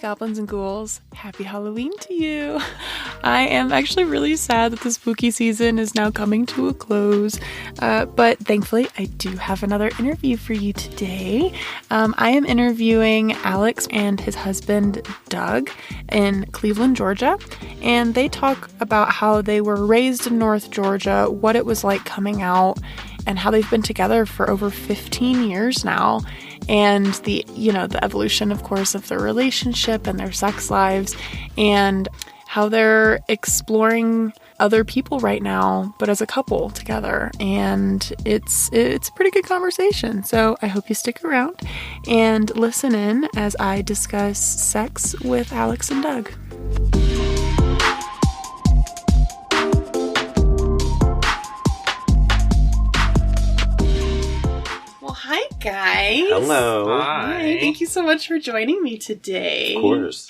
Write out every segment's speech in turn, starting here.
goblins and ghouls. Happy Halloween to you. I am actually really sad that the spooky season is now coming to a close, but thankfully I do have another interview for you today. I am interviewing Alex and his husband Doug in Cleveland, Georgia, and they talk about how they were raised in North Georgia, what it was like coming out, and how they've been together for over 15 years now. And the evolution, of course, of their relationship and their sex lives, and how they're exploring other people right now, but as a couple together. And it's a pretty good conversation. So I hope you stick around and listen in as I discuss sex with Alex and Doug. Hi, guys. Hello. Hi. Thank you so much for joining me today. Of course.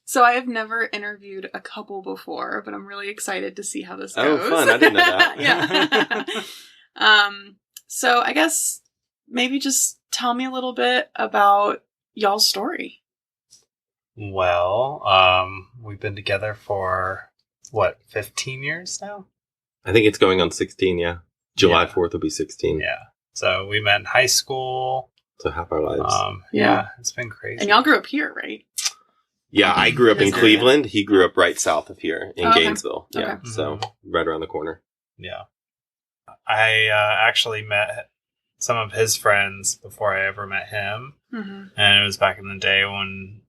So I have never interviewed a couple before, but I'm really excited to see how this goes. Oh, fun. I didn't know that. Yeah. So I guess maybe just tell me a little bit about y'all's story. Well, we've been together for, 15 years now? I think it's going on 16, yeah. July 4th will be 16. Yeah. So we met in high school. So half our lives. Yeah, it's been crazy. And y'all grew up here, right? Yeah, I grew up in Cleveland. He grew up right south of here in okay. Gainesville. Yeah, Okay. So right around the corner. Yeah. I actually met some of his friends before I ever met him. Mm-hmm. And it was back in the day when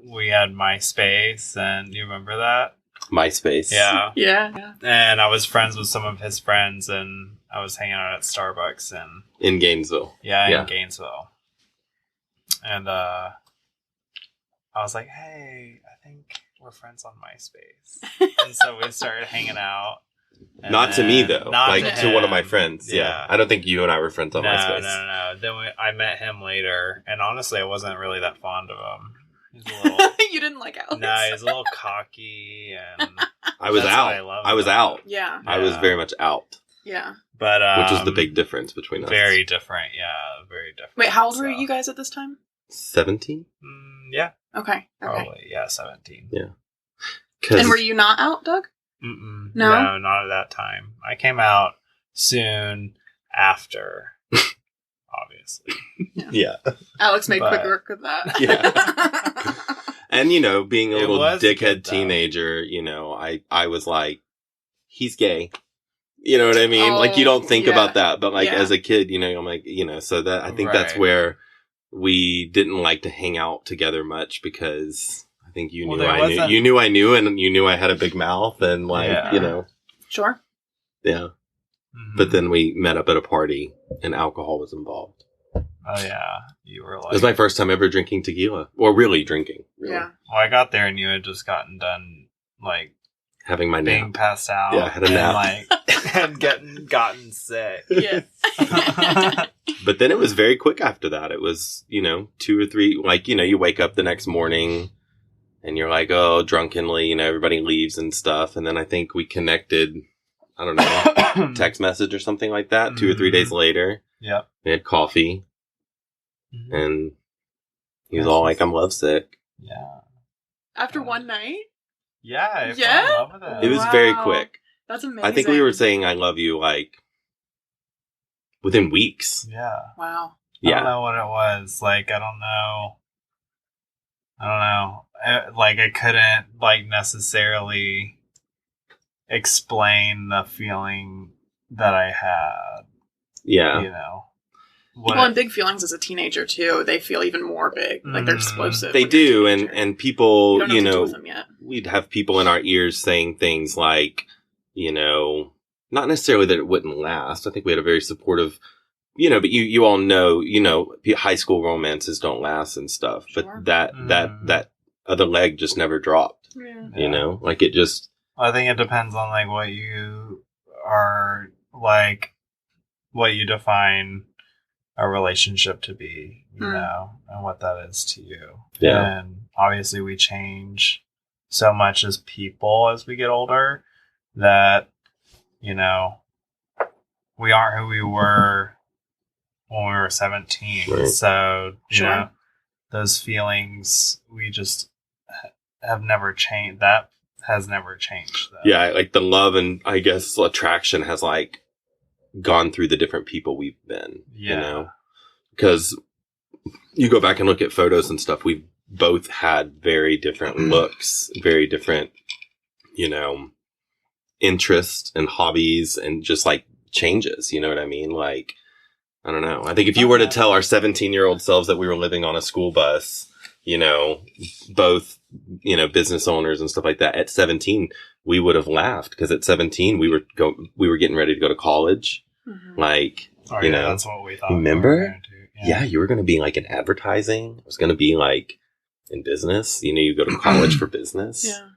we had MySpace. And you remember that? MySpace. Yeah. Yeah. And I was friends with some of his friends, and I was hanging out at Starbucks in Gainesville. in Gainesville. And I was like, hey, I think we're friends on MySpace. And so we started hanging out. Not to me, though. Like to one of my him. friends. Yeah. I don't think you and I were friends on MySpace. No. Then I met him later, and honestly, I wasn't really that fond of him. He's a little... You didn't like Alex? No, he's a little cocky, and I was out. I was out. Yeah. I was very much out. Yeah. But which is the big difference between us. Very different, yeah. Very different. Wait, how old were you guys at this time? 17? Yeah. Okay. Probably, yeah, 17. Yeah. And were you not out, Doug? Mm-mm. No? No, not at that time. I came out soon after, obviously. Yeah. Alex made quick work of that. Yeah. And, being a little dickhead teenager, I was like, he's gay. You know what I mean? Like, you don't think about that. But, as a kid, I'm like, so that, I think that's where we didn't like to hang out together much because I think you knew I knew, and you knew I had a big mouth and, Sure. Yeah. Mm-hmm. But then we met up at a party and alcohol was involved. Oh, yeah. You were like... It was my first time ever drinking tequila. Or really drinking. Really. Yeah. Well, I got there and you had just gotten done, having my being nap. passed out. Yeah, I had a nap. And gotten sick. Yeah. But then it was very quick after that. It was, 2 or 3, you wake up the next morning and you're like, oh, drunkenly, everybody leaves and stuff. And then I think we connected, I don't know, text message or something like that. Mm-hmm. 2 or 3 days later. Yep. We had coffee. Mm-hmm. And he was all like, I'm lovesick. Yeah. After one night? Yeah. I fell in love with it. It was very quick. That's amazing. I think we were saying I love you, within weeks. Yeah. Wow. I don't know what it was. I don't know. I couldn't, necessarily explain the feeling that I had. Yeah. Well, and big feelings as a teenager, too. They feel even more big. They're explosive. They do, and people, you don't know what to do with them yet. We'd have people in our ears saying things like, not necessarily that it wouldn't last. I think we had a very supportive, but you all know, high school romances don't last and stuff. Sure. But that other leg just never dropped. Yeah. It just... I think it depends on, what you are, what you define a relationship to be, you know, and what that is to you. Yeah. And obviously we change so much as people as we get older that, we aren't who we were when we were 17. Right. So, you know, those feelings, we just have never changed. That has never changed, though. Yeah, like the love and, I guess, attraction has, like, gone through the different people we've been, you know? Because you go back and look at photos and stuff, we've both had very different looks, very different, you know, interests and hobbies and just, like, changes, you know what I mean? Like, I don't know. I think if you were to tell our 17-year-old selves that we were living on a school bus, you know, both, you know, business owners and stuff like that, at 17, we would have laughed, because at 17, we were getting ready to go to college. Mm-hmm. Like, you know, that's what we thought. Remember? Yeah, you were going to be like in advertising. It was going to be like in business. You know, you go to college for business. Yeah.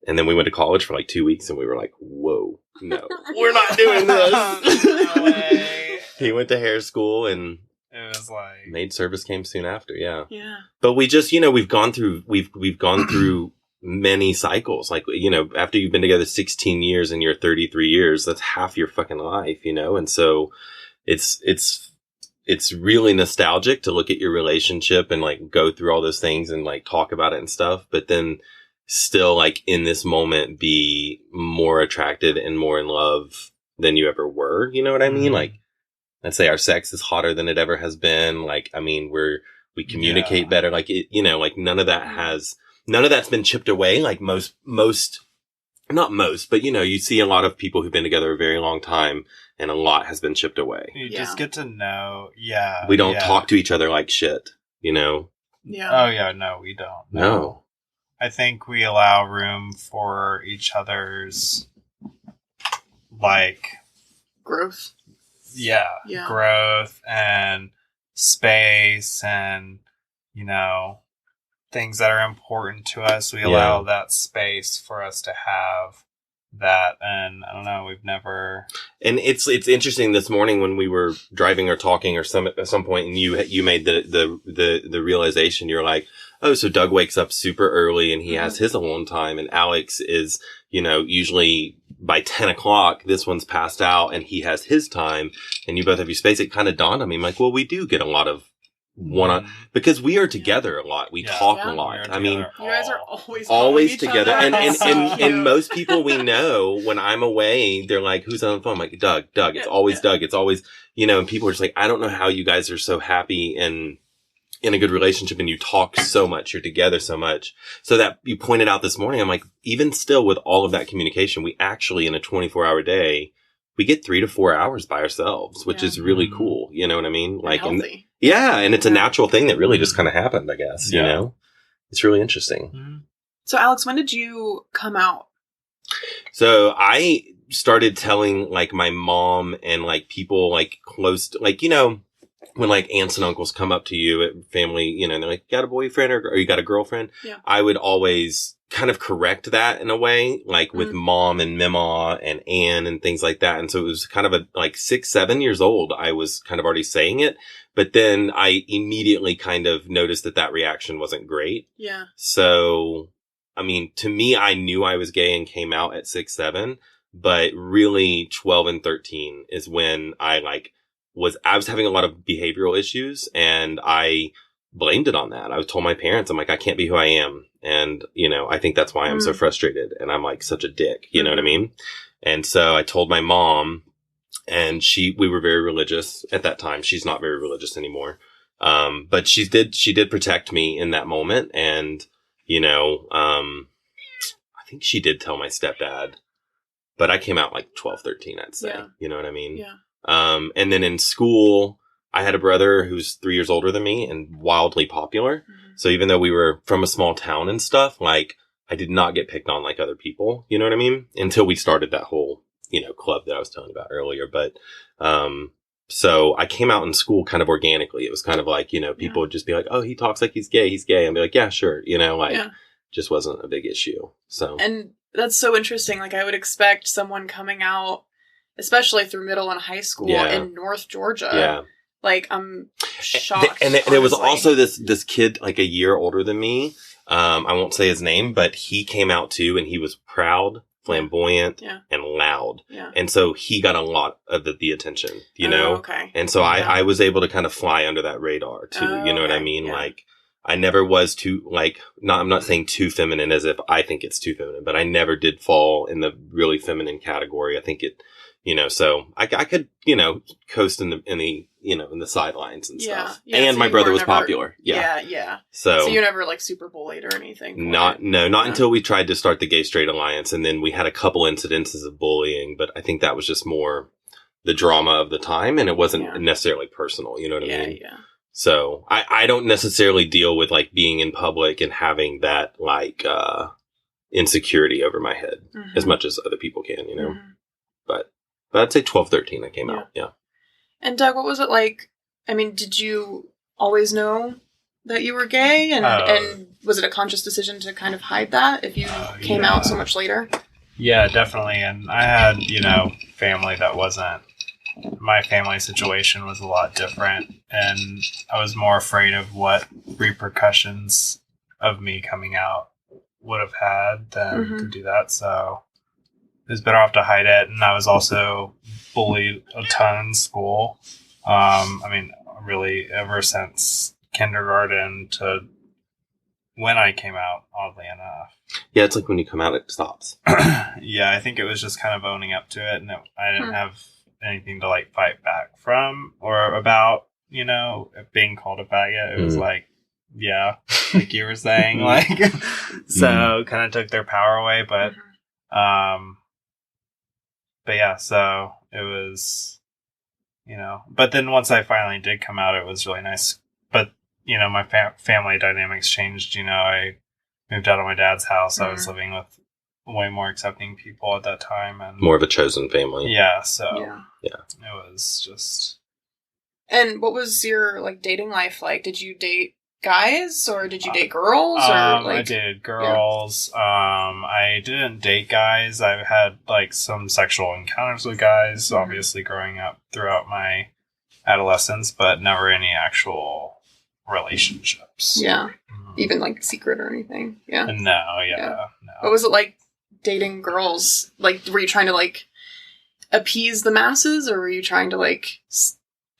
And then we went to college for like 2 weeks and we were like, whoa, no, we're not doing this. No way. He went to hair school and it was like maid service came soon after. Yeah. Yeah. But we just, you know, we've gone through many cycles. Like, you know, after you've been together 16 years and you're 33 years, that's half your fucking life, you know? And so it's really nostalgic to look at your relationship and like go through all those things and like talk about it and stuff, but then still like in this moment be more attracted and more in love than you ever were. You know what I mean? Like, I'd say our sex is hotter than it ever has been. Like, I mean, we communicate better. Like, it, you know, like none of that's been chipped away. Like not most, but you know, you see a lot of people who've been together a very long time and a lot has been chipped away. You just get to know. Yeah. We don't talk to each other like shit, you know? Yeah. Oh yeah. No, we don't. No. I think we allow room for each other's like growth. Yeah. Growth and space and, you know, things that are important to us. We allow that space for us to have that. And I don't know, we've never. And it's interesting this morning when we were driving or talking or at some point and you made the realization, you're like, oh, so Doug wakes up super early and he has his alone time, and Alex is, you know, usually by 10 o'clock, this one's passed out and he has his time and you both have your space. It kind of dawned on me. I'm like, well, we do get a lot of because we are together a lot. We talk a lot. I mean, you guys are always together. And most people we know, when I'm away, they're like, who's on the phone? I'm like, Doug. It's always Doug. It's always, you know, and people are just like, I don't know how you guys are so happy and in a good relationship and you talk so much, you're together so much. So that you pointed out this morning, I'm like, even still with all of that communication, we actually in a 24-hour day, we get 3 to 4 hours by ourselves, which is really cool. You know what I mean? Like, healthy. And it's a natural thing that really just kind of happened, I guess, you know? It's really interesting. Mm-hmm. So Alex, when did you come out? So I started telling like my mom and like people like close to, like, you know, when like aunts and uncles come up to you at family, you know, and they're like, got a boyfriend or you got a girlfriend? Yeah. I would always kind of correct that in a way, like with mom and Mima and Ann and things like that. And so it was kind of like 6, 7 years old. I was kind of already saying it, but then I immediately kind of noticed that reaction wasn't great. Yeah. So, I mean, to me, I knew I was gay and came out at 6, 7, but really 12 and 13 is when I was having a lot of behavioral issues and I blamed it on that. I told my parents, I'm like, I can't be who I am. And, you know, I think that's why I'm so frustrated and I'm like such a dick. You know what I mean? And so I told my mom and we were very religious at that time. She's not very religious anymore. But she did protect me in that moment. And, you know, I think she did tell my stepdad, but I came out like 12, 13, I'd say. Yeah. You know what I mean? Yeah. And then in school, I had a brother who's 3 years older than me and wildly popular. Mm-hmm. So even though we were from a small town and stuff, like I did not get picked on like other people. You know what I mean? Until we started that whole, you know, club that I was telling about earlier. But, so I came out in school kind of organically. It was kind of like, you know, people would just be like, oh, he talks like he's gay. He's gay. I'd be like, yeah, sure. You know, like just wasn't a big issue. So. And that's so interesting. Like I would expect someone coming out, especially through middle and high school in North Georgia. Yeah. Like, I'm shocked. And there was also this kid, like a year older than me. I won't say his name, but he came out too, and he was proud, flamboyant, and loud. Yeah. And so he got a lot of the attention, you know? Okay. And so I was able to kind of fly under that radar too. You know what I mean? Yeah. Like, I never was too, like, I'm not saying too feminine as if I think it's too feminine, but I never did fall in the really feminine category. I think it, so I could, coast in the, in the sidelines and stuff. Yeah, and so my brother was popular. Yeah. So you never like super bullied or anything? Not until we tried to start the Gay Straight Alliance. And then we had a couple incidences of bullying, but I think that was just more the drama of the time. And it wasn't necessarily personal. You know what I mean? Yeah. So I don't necessarily deal with like being in public and having that like, insecurity over my head as much as other people can, but I'd say 12, 13, I came out. Yeah. And Doug, what was it like? I mean, did you always know that you were gay? And was it a conscious decision to kind of hide that if you came out so much later? Yeah, definitely. And I had, family that wasn't, my family situation was a lot different. And I was more afraid of what repercussions of me coming out would have had than to do that. So it was better off to hide it. And I was also bullied a ton in school. Really ever since kindergarten to when I came out, oddly enough. Yeah, it's like when you come out, it stops. Yeah, I think it was just kind of owning up to it. And I didn't have anything to like fight back from or about, being called a faggot. It was like, yeah, like you were saying, like, so kind of took their power away. But yeah, so it was, but then once I finally did come out, it was really nice. But, my family dynamics changed. I moved out of my dad's house. I was living with way more accepting people at that time. And more of a chosen family. Yeah. So yeah, it was just. And what was your like dating life like? Did you date guys or did you date girls? I dated girls. Yeah. I didn't date guys. I've had like some sexual encounters with guys, obviously growing up throughout my adolescence, but never any actual relationships. Yeah. Even like secret or anything. Yeah. No. No. What was it like dating girls? Like, were you trying to like appease the masses or were you trying to like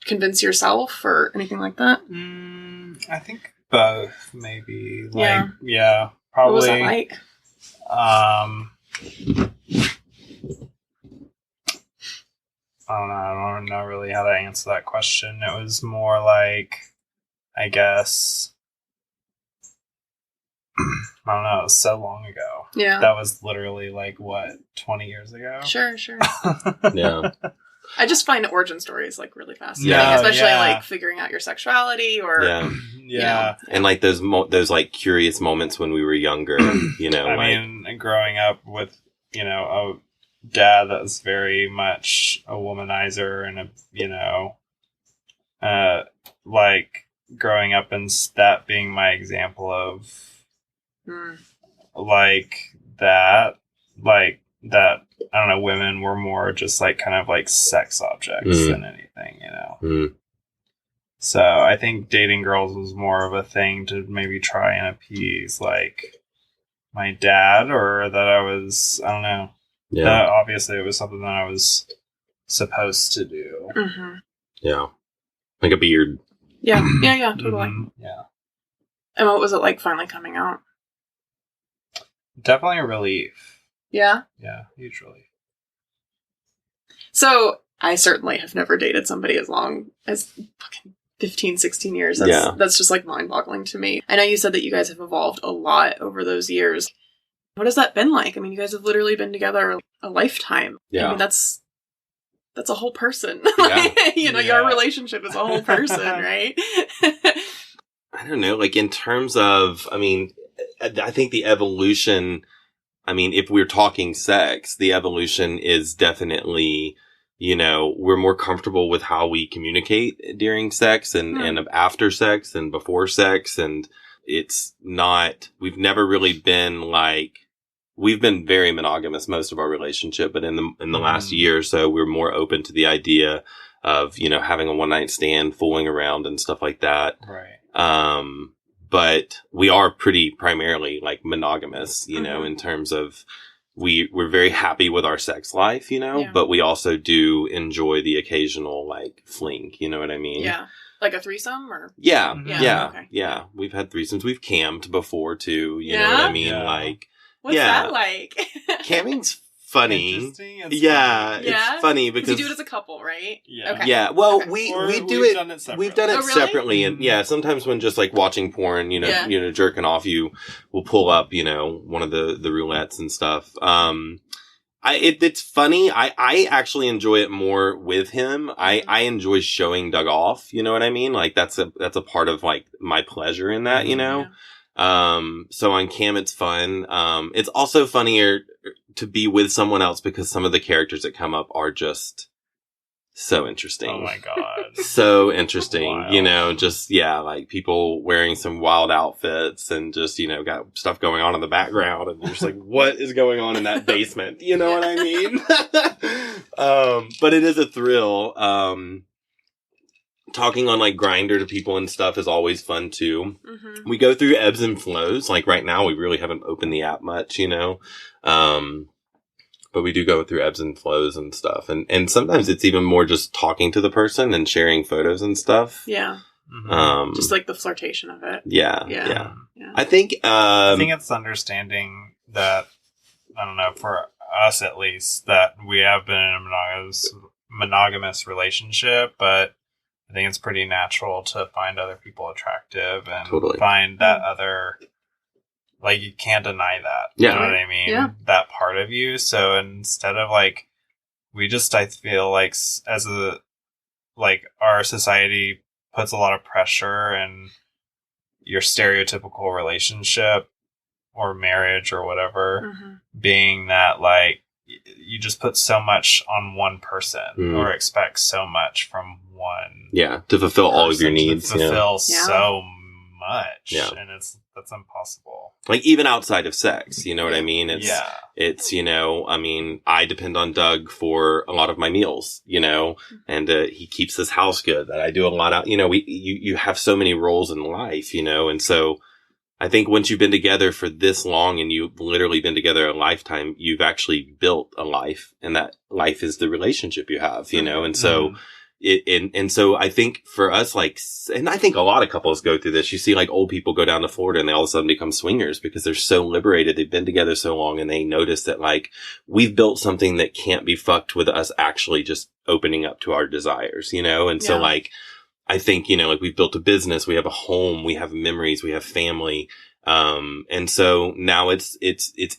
convince yourself or anything like that? I think both, maybe. Like, yeah, probably. What was that like? I don't know. I don't know really how to answer that question. It was more like, I guess, I don't know. It was so long ago. Yeah. That was literally like, what, 20 years ago? Sure. Yeah. I just find origin stories like really fascinating, especially like figuring out your sexuality or and like those like curious moments when we were younger. I mean, growing up with a dad that was very much a womanizer and like growing up and that being my example of like that. I don't know, women were more just like kind of like sex objects than anything, So I think dating girls was more of a thing to maybe try and appease like my dad, or that I was, I don't know. Yeah. That obviously it was something that I was supposed to do. Yeah. Like a beard. Yeah, totally. Yeah. And what was it like finally coming out? Definitely a relief. Yeah? Yeah, huge relief. So, I certainly have never dated somebody as long as fucking 15, 16 years. That's just like mind-boggling to me. I know you said that you guys have evolved a lot over those years. What has that been like? I mean, you guys have literally been together a lifetime. Yeah. I mean, that's a whole person. Yeah. Your relationship is a whole person, right? I don't know. Like in terms of, I mean, I think the evolution, I mean, if we're talking sex, the evolution is definitely, we're more comfortable with how we communicate during sex and after sex and before sex. And it's not, we've never really been like, we've been very monogamous most of our relationship, but in the last year or so, we're more open to the idea of, having a one night stand, fooling around and stuff like that. Right. But we are pretty primarily like monogamous, in terms of we're very happy with our sex life, but we also do enjoy the occasional like fling, you know what I mean? Yeah. Like a threesome or? Yeah. Mm-hmm. Yeah. Okay. Yeah. We've had threesomes. We've camped before too. You know what I mean? Yeah. Like, what's that like? Camping's funny. Interesting. It's funny because you do it as a couple, right? Yeah. Okay. Yeah. Well, okay. we do it. We've done it really? separately, and sometimes when just like watching porn, jerking off, you will pull up, one of the roulettes and stuff. It's funny. I actually enjoy it more with him. I enjoy showing Doug off. You know what I mean? Like that's a part of like my pleasure in that. So on cam, it's fun. It's also funnier to be with someone else because some of the characters that come up are just so interesting. Oh my God. So interesting. Wild. Like people wearing some wild outfits and just, got stuff going on in the background and you're just like, what is going on in that basement? You know what I mean? But it is a thrill. Talking on like Grindr to people and stuff is always fun too. Mm-hmm. We go through ebbs and flows. Like right now, we really haven't opened the app much, but we do go through ebbs and flows and stuff. And sometimes it's even more just talking to the person and sharing photos and stuff. Yeah. Mm-hmm. Just like the flirtation of it. Yeah. I think it's understanding that, I don't know, for us at least, that we have been in a monogamous relationship, but I think it's pretty natural to find other people attractive and find that other, like, you can't deny that. Yeah. You know what I mean? Yeah. That part of you. So instead of like, I feel like our society puts a lot of pressure in your stereotypical relationship or marriage or whatever, being that like, you just put so much on one person or expect so much from one. Yeah. To fulfill all of your needs. To fulfill so much. Yeah. And that's impossissible. Like even outside of sex, you know what I mean? It's, I depend on Doug for a lot of my meals, and he keeps this house good that I do a lot of, you have so many roles in life, and so I think once you've been together for this long and you've literally been together a lifetime, you've actually built a life, and that life is the relationship you have, and so and so I think for us, like, and I think a lot of couples go through this. You see like old people go down to Florida and they all of a sudden become swingers because they're so liberated. They've been together so long and they notice that like we've built something that can't be fucked with us actually just opening up to our desires, and so like, I think, like we've built a business, we have a home, we have memories, we have family. And so now it's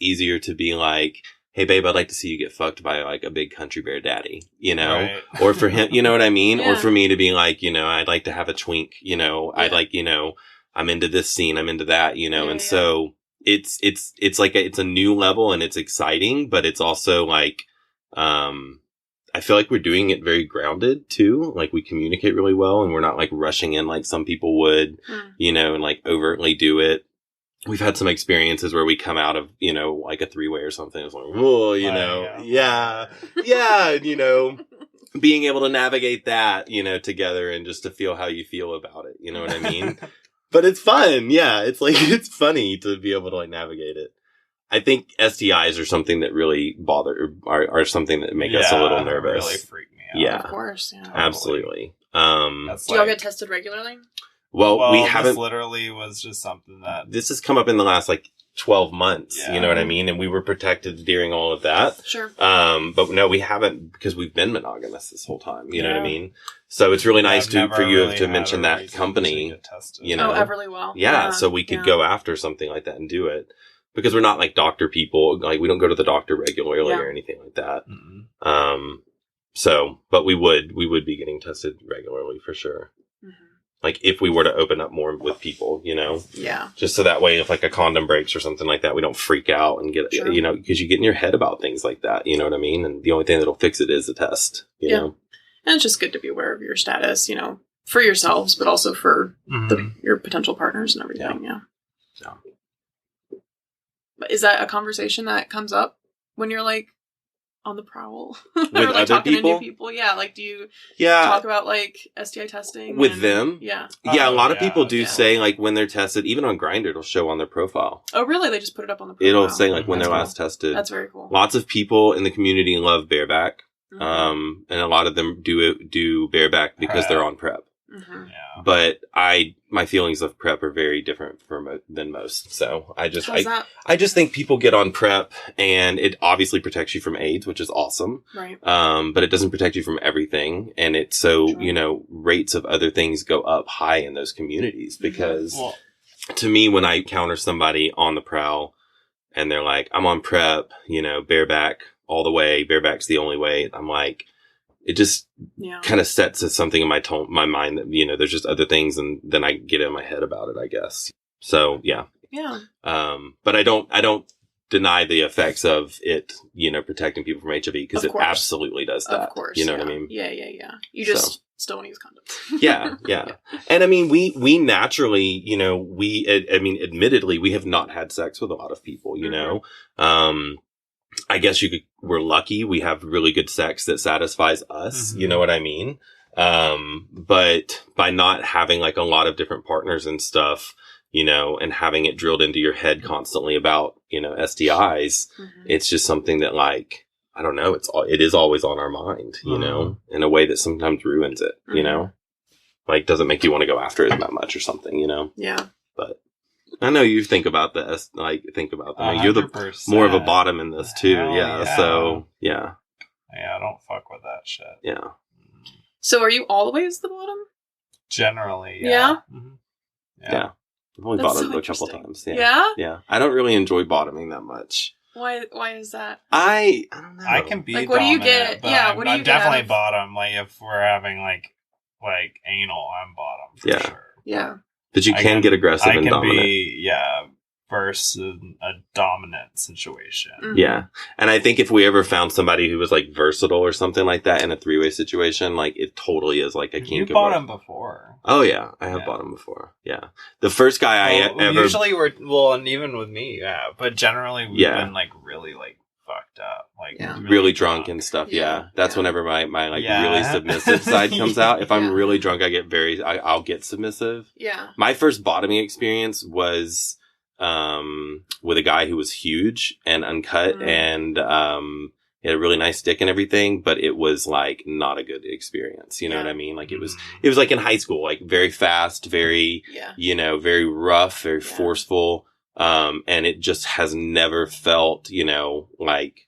easier to be like, hey babe, I'd like to see you get fucked by like a big country bear daddy, right. Or for him, you know what I mean? Yeah. Or for me to be like, I'd like to have a twink, I'd like, I'm into this scene, I'm into that, so it's like it's a new level and it's exciting, but it's also like, I feel like we're doing it very grounded too. Like we communicate really well and we're not like rushing in like some people would, and like overtly do it. We've had some experiences where we come out of, like a 3-way or something. It's like, whoa, yeah, being able to navigate that, together and just to feel how you feel about it. You know what I mean? But it's fun. Yeah. It's like, it's funny to be able to like navigate it. I think STIs are something that really are something that make us a little nervous. Really freak me out. Yeah. Of course. Yeah. Totally. Absolutely. Do y'all get tested regularly? Well, we haven't. This literally was just something that. This has come up in the last like 12 months. Yeah. You know what I mean? And we were protected during all of that. Sure. But no, we haven't because we've been monogamous this whole time. You know what I mean? So it's really nice for you to mention that company. Oh, Everly Well. Yeah. So we could go after something like that and do it. Because we're not like doctor people, like we don't go to the doctor regularly or anything like that. Mm-hmm. But we would be getting tested regularly for sure. Mm-hmm. Like if we were to open up more with people, Yeah. Just so that way if like a condom breaks or something like that, we don't freak out and get, because you get in your head about things like that, you know what I mean? And the only thing that'll fix it is the test, you know? And it's just good to be aware of your status, for yourselves, but also for your potential partners and everything. Yeah. Is that a conversation that comes up when you're like on the prowl with or like other talking people? to new people? Yeah, like do you talk about like STI testing with them? Yeah, a lot of people do say like when they're tested, even on Grindr, it'll show on their profile. Oh, really? They just put it up on the profile. It'll say like when they're last tested. That's very cool. Lots of people in the community love bareback, and a lot of them do bareback because they're on PrEP. Mm-hmm. Yeah. But my feelings of PrEP are very different than most. So I just think people get on PrEP and it obviously protects you from AIDS, which is awesome. Right. But it doesn't protect you from everything. And it's so, rates of other things go up high in those communities because to me, when I encounter somebody on the prowl and they're like, I'm on PrEP, bareback all the way, bareback's the only way. I'm like, it just kind of sets something in my mind that, there's just other things and then I get in my head about it, I guess. So, yeah. Yeah. But I don't deny the effects of it, protecting people from HIV because it absolutely does that. Of course. You know what I mean? Yeah. You just still want to use condoms. Yeah. And I mean, we naturally, admittedly, we have not had sex with a lot of people, I guess we're lucky. We have really good sex that satisfies us. Mm-hmm. You know what I mean? But by not having like a lot of different partners and stuff, and having it drilled into your head constantly about, STIs, it's just something that like, I don't know, it is always on our mind, in a way that sometimes ruins it, like doesn't make you want to go after it that much or something, Yeah. But I know you think about this, think about them. You're the more of a bottom in this too. Yeah. So, yeah. Yeah, I don't fuck with that shit. Yeah. So are you always the bottom? Generally, yeah. Yeah? Mm-hmm. Yeah. I've only bottomed a couple times. Yeah? Yeah. I don't really enjoy bottoming that much. Why is that? I don't know. I can be like, what dominant, do you get? Yeah, what do you I'm get? I'm definitely bottom. Like, if we're having, like anal, I'm bottom for sure. Yeah. But you can get aggressive and dominant. Be, versus a dominant situation. Mm-hmm. Yeah. And I think if we ever found somebody who was like versatile or something like that in a three-way situation, like it totally is like a kink. You bottom before. Oh yeah. I have bottom before. Yeah. The first guy I ever. Usually and even with me, but generally we've been like really like fucked up. Like really drunk and stuff. Yeah. That's whenever my like really submissive side comes out. If I'm really drunk, I'll get submissive. Yeah. My first bottoming experience was with a guy who was huge and uncut and he had a really nice dick and everything, but it was like not a good experience. You know what I mean? Like it was like in high school, like very fast, very very rough, very forceful. And it just has never felt, like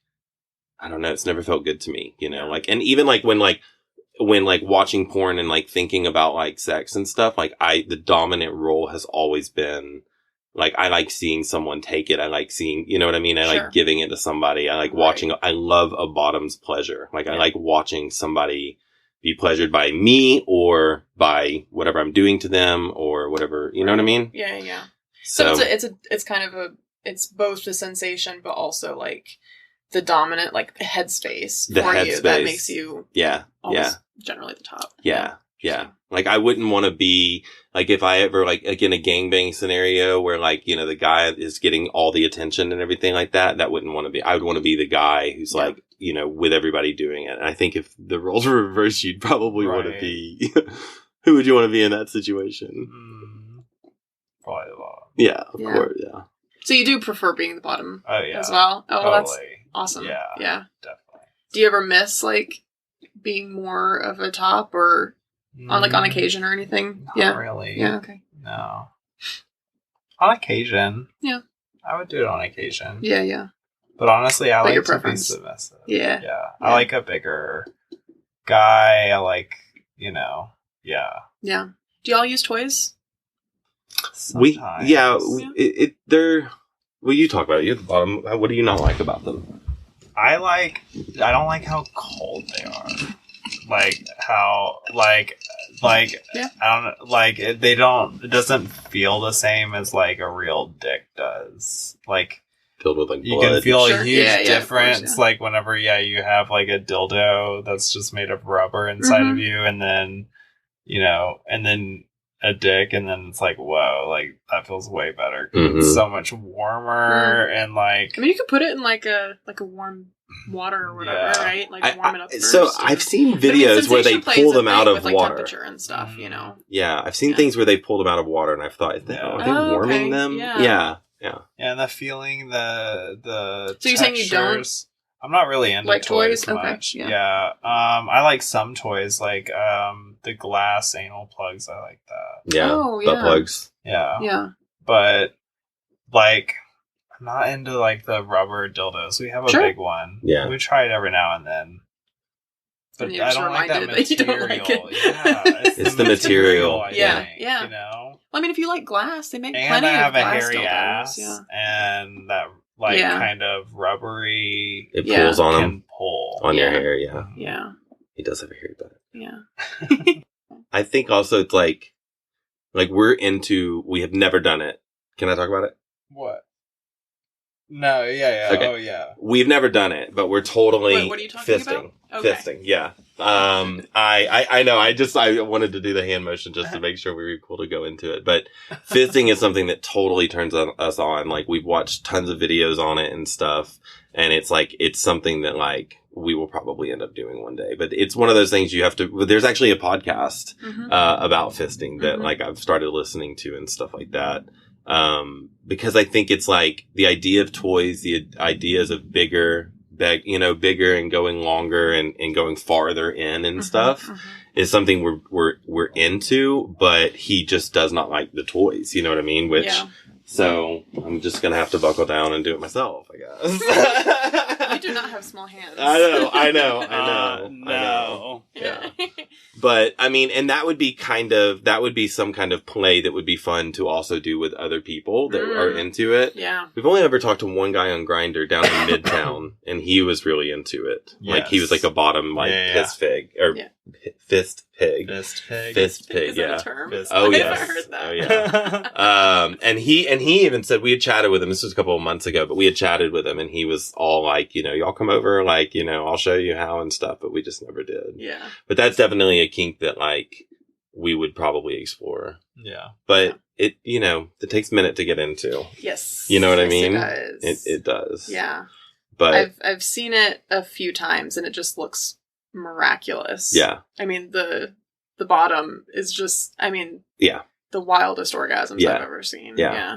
I don't know, it's never felt good to me, like, and even like when watching porn and like thinking about like sex and stuff, like the dominant role has always been like, I like seeing someone take it. I like seeing, you know what I mean? I like giving it to somebody. I like watching, I love a bottom's pleasure. Like I like watching somebody be pleasured by me or by whatever I'm doing to them or whatever, you know what I mean? Yeah. So it's kind of it's both the sensation, but also like the dominant, like the headspace you that makes you generally the top. Yeah. Like I wouldn't want to be like if I ever like in a gangbang scenario where like, the guy is getting all the attention and everything like that, I wouldn't want to be. I would want to be the guy who's like, with everybody doing it. And I think if the roles were reversed, you'd probably want to be, who would you want to be in that situation? Probably the bottom. Yeah, of course. Yeah. So you do prefer being the bottom as well? Oh, totally. That's awesome. Yeah. Definitely. Do you ever miss like being more of a top or on occasion or anything? Not really. Yeah, okay. No. On occasion. Yeah. I would do it on occasion. Yeah. But honestly, I like to be submissive. Yeah. I like a bigger guy. I like, Yeah. Do y'all use toys? Sometimes. Well, you talk about it. You're at the bottom. What do you not like about them? I don't like how cold they are. Like how I don't know, like it doesn't feel the same as like a real dick does. Like filled with like you blood. can feel a huge difference like whenever you have like a dildo that's just made of rubber inside of you and then and then a dick and then it's like whoa, like that feels way better. It's so much warmer and like I mean you could put it in like a warm water or whatever, right? Like warm it up first. So I've seen videos where they pull them out of with, water. Temperature and stuff, Yeah, I've seen things where they pull them out of water, and I've thought, are they warming them? Yeah. And the feeling, the So you're saying you don't? I'm not really into like toys Okay. much. Yeah. I like some toys, like the glass anal plugs. I like that. Yeah. Butt plugs. Yeah. Yeah. But like, I'm not into like the rubber dildos. We have a big one. Yeah. We try it every now and then. But I don't like that material. You don't like it. Yeah, it's the material. I think, you know. Well, I mean, if you like glass, they make and plenty I have of a glass hairy dildos. ass, and that kind of rubbery. It pulls on can pull on your hair. Yeah. Yeah. He does have a hairy butt. Yeah. I think also it's like we're into. We have never done it. Can I talk about it? What? No, yeah. Okay. Oh, yeah. We've never done it, but we're totally Wait, what are you talking fisting. About? Okay. Fisting, yeah. I know. I wanted to do the hand motion just to make sure we were cool to go into it. But fisting is something that totally turns us on. Like, we've watched tons of videos on it and stuff. And it's something that we will probably end up doing one day. But it's one of those things you have to, there's actually a podcast, about fisting that I've started listening to and stuff like that. Because I think it's the idea of toys, the ideas of bigger and going longer and going farther in and stuff is something we're into, but he just does not like the toys. You know what I mean? So I'm just going to have to buckle down and do it myself, I guess. You do not have small hands. I know. No. Yeah. But I mean, and that would be some kind of play that would be fun to also do with other people that are into it. Yeah. We've only ever talked to one guy on Grindr down in Midtown, and he was really into it. Yes. He was a bottom, piss fig or fist pig. Fist pig. Fist pig. Is yeah. that a term? Oh I've yes. never heard that. Oh yeah. And he even said, we had chatted with him. This was a couple of months ago, but we had chatted with him, and he was all y'all come over, I'll show you how and stuff. But we just never did. Yeah. But that's definitely a kink that we would probably explore. Yeah. But it takes a minute to get into. Yes. You know what I mean? It does. It does. Yeah. But I've seen it a few times, and it just looks miraculous. Yeah. I mean, the bottom is just, the wildest orgasms I've ever seen. Yeah.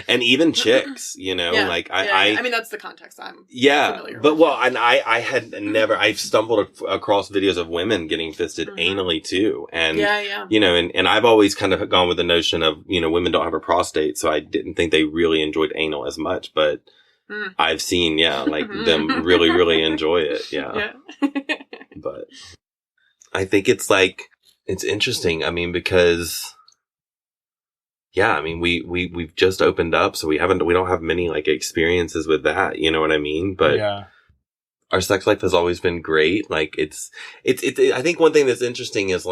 And even chicks, I mean, that's the context I'm familiar but with. well, and I've stumbled across videos of women getting fisted anally too. And, and I've always kind of gone with the notion of, women don't have a prostate. So I didn't think they really enjoyed anal as much, but I've seen, them really, really enjoy it. Yeah. But I think it's it's interesting. I mean, because we've just opened up, so we don't have many experiences with that, you know what I mean? But our sex life has always been great. It's I think one thing that's interesting is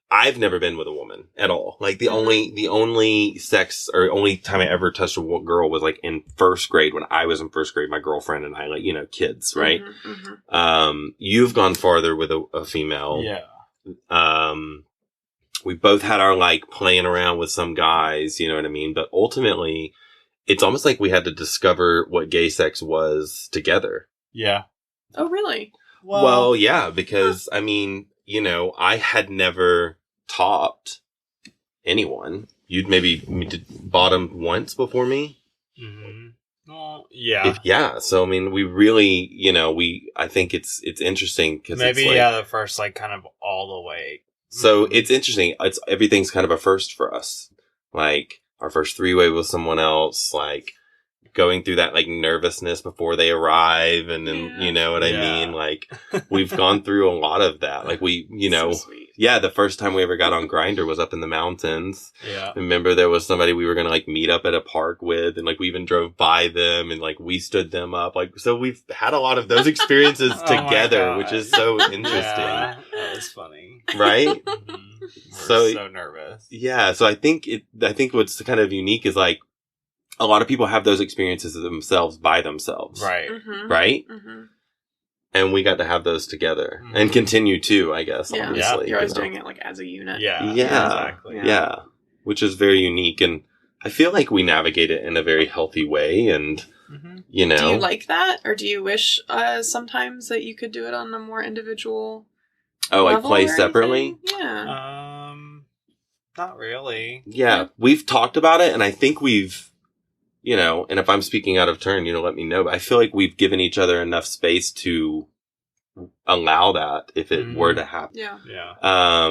I've never been with a woman at all. The only sex or only time I ever touched a girl was in first grade. When I was in first grade, my girlfriend and I, kids, right? You've gone farther with a female. Yeah. We both had our playing around with some guys, you know what I mean? But ultimately, it's almost like we had to discover what gay sex was together. Yeah. Oh, really? Well, yeah, because I had never topped anyone. You'd maybe bottomed once before me. Mm-hmm. Well, yeah. So, we really, I think it's interesting because maybe, the first, kind of all the way. So it's interesting. Everything's kind of a first for us. Our first three-way with someone else, going through that nervousness before they arrive, and then you know what I mean. We've gone through a lot of that. So sweet. The first time we ever got on Grindr was up in the mountains. Yeah, remember there was somebody we were gonna meet up at a park with, and we even drove by them, and we stood them up. So we've had a lot of those experiences together, which is so interesting. Yeah, that was funny, right? We're so nervous. Yeah, so I think what's kind of unique is a lot of people have those experiences themselves by themselves. Right. Mm-hmm. Right? Mm-hmm. And we got to have those together and continue to, I guess, obviously. Yeah, you're always doing it as a unit. Yeah. Exactly. Yeah. Which is very unique. And I feel like we navigate it in a very healthy way. And, Do you like that? Or do you wish sometimes that you could do it on a more individual level play separately? Anything? Yeah. Not really. Yeah. We've talked about it, and I think we've you know, and if I'm speaking out of turn, you know, let me know. But I feel like we've given each other enough space to allow that if it were to happen. Yeah.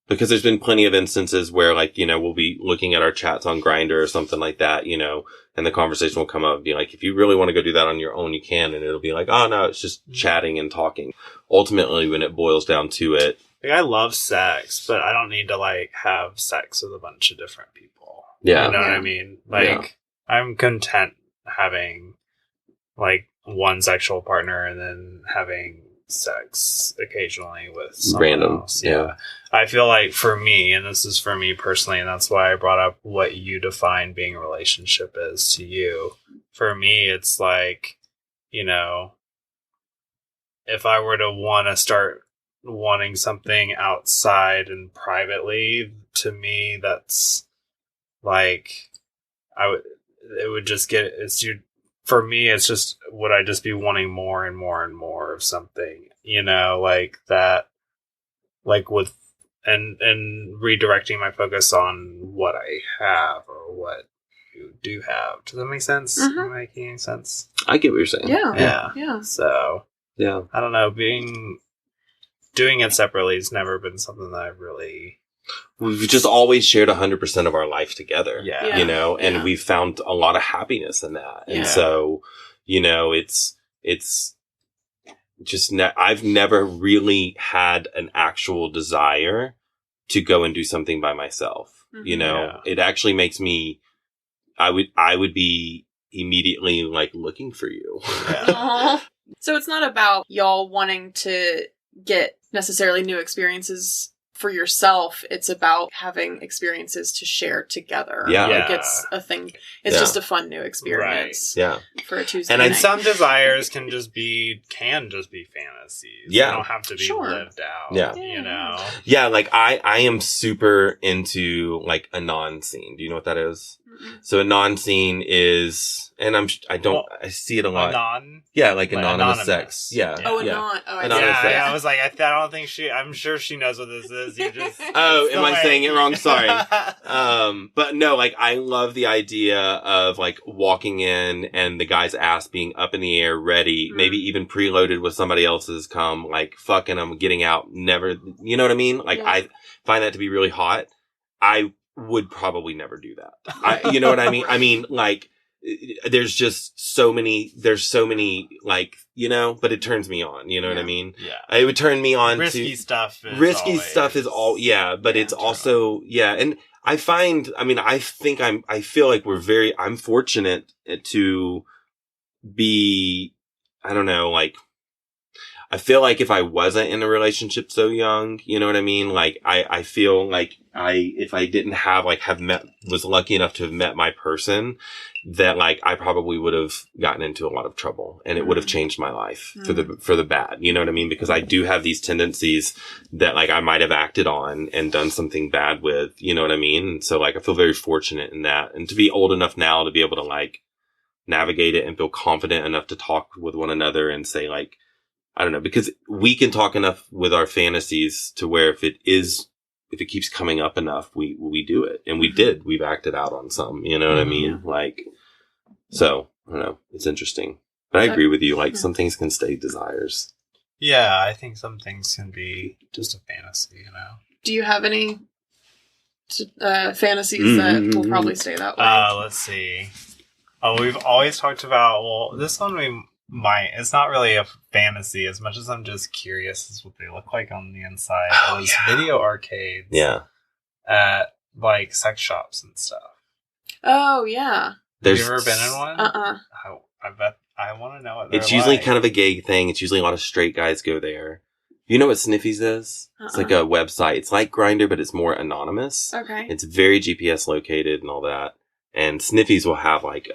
Because there's been plenty of instances where, like, you know, we'll be looking at our chats on Grindr or something like that, you know, and the conversation will come up and be like, if you really want to go do that on your own, you can. And it'll be like, oh, no, it's just chatting and talking. Ultimately, when it boils down to it. Like, I love sex, but I don't need to, like, have sex with a bunch of different people. Yeah. You know what I mean? Like, I'm content having, like, one sexual partner and then having sex occasionally with someone else. Yeah. I feel like for me, and this is for me personally, and that's why I brought up what you define being a relationship is to you. For me, it's like, you know, if I were to want to start wanting something outside and privately, to me, that's like, it would just get, for me, it's just, would I just be wanting more and more and more of something, you know, like that, like with, and redirecting my focus on what I have or what you do have. Does that make sense? Am I making any sense? I get what you're saying. Yeah. So, yeah. I don't know, doing it separately has never been something that I've really... We've just always shared 100% of our life together, you know, and we've found a lot of happiness in that. And so, you know, it's just, I've never really had an actual desire to go and do something by myself. You know, it actually makes me, I would be immediately like looking for you. So it's not about y'all wanting to get necessarily new experiences for yourself. It's about having experiences to share together. Like it's a thing. It's just a fun new experience. Right. For a Tuesday and night. And some desires can just be fantasies. They don't have to be lived out. You know? Yeah, like I am super into like a non-scene. Do you know what that is? So a non-scene is, and I see it a lot. Like anonymous sex. Anonymous sex. I was like, I'm sure she knows what this is. You just. Am I saying it wrong? Sorry. But no, like I love the idea of like walking in and the guy's ass being up in the air, ready, maybe even preloaded with somebody else's cum, like fucking them, getting out, never, you know what I mean? Like I find that to be really hot. I would probably never do that. You know what I mean? I mean, like, there's so many, like, you know, but it turns me on, you know what I mean? Yeah. It would turn me on risky stuff is all, but it's also, and I find, I mean, I feel like I'm fortunate to be, I don't know, like, I feel like if I wasn't in a relationship so young, you know what I mean? Like, I feel like if I didn't was lucky enough to have met my person, that like, I probably would have gotten into a lot of trouble and it would have changed my life for the bad. You know what I mean? Because I do have these tendencies that like I might have acted on and done something bad with, you know what I mean? And so like, I feel very fortunate in that, and to be old enough now to be able to like navigate it and feel confident enough to talk with one another and say like, I don't know, because we can talk enough with our fantasies to where if it keeps coming up enough, we do it. And we've acted out on some, you know what I mean? Like, so, I don't know, it's interesting. But I agree with you, like, some things can stay desires. Yeah, I think some things can be just a fantasy, you know? Do you have any fantasies that will probably stay that way? Let's see. Oh, we've always talked about, this one it's not really a fantasy as much as I'm just curious as what they look like on the inside. Those video arcades. Yeah. At like sex shops and stuff. Oh yeah. Have you ever been in one? I bet I want to know what it's usually kind of a gay thing. It's usually a lot of straight guys go there. You know what Sniffies is? It's like a website. It's like Grindr, but it's more anonymous. Okay. It's very GPS located and all that. And Sniffies will have like,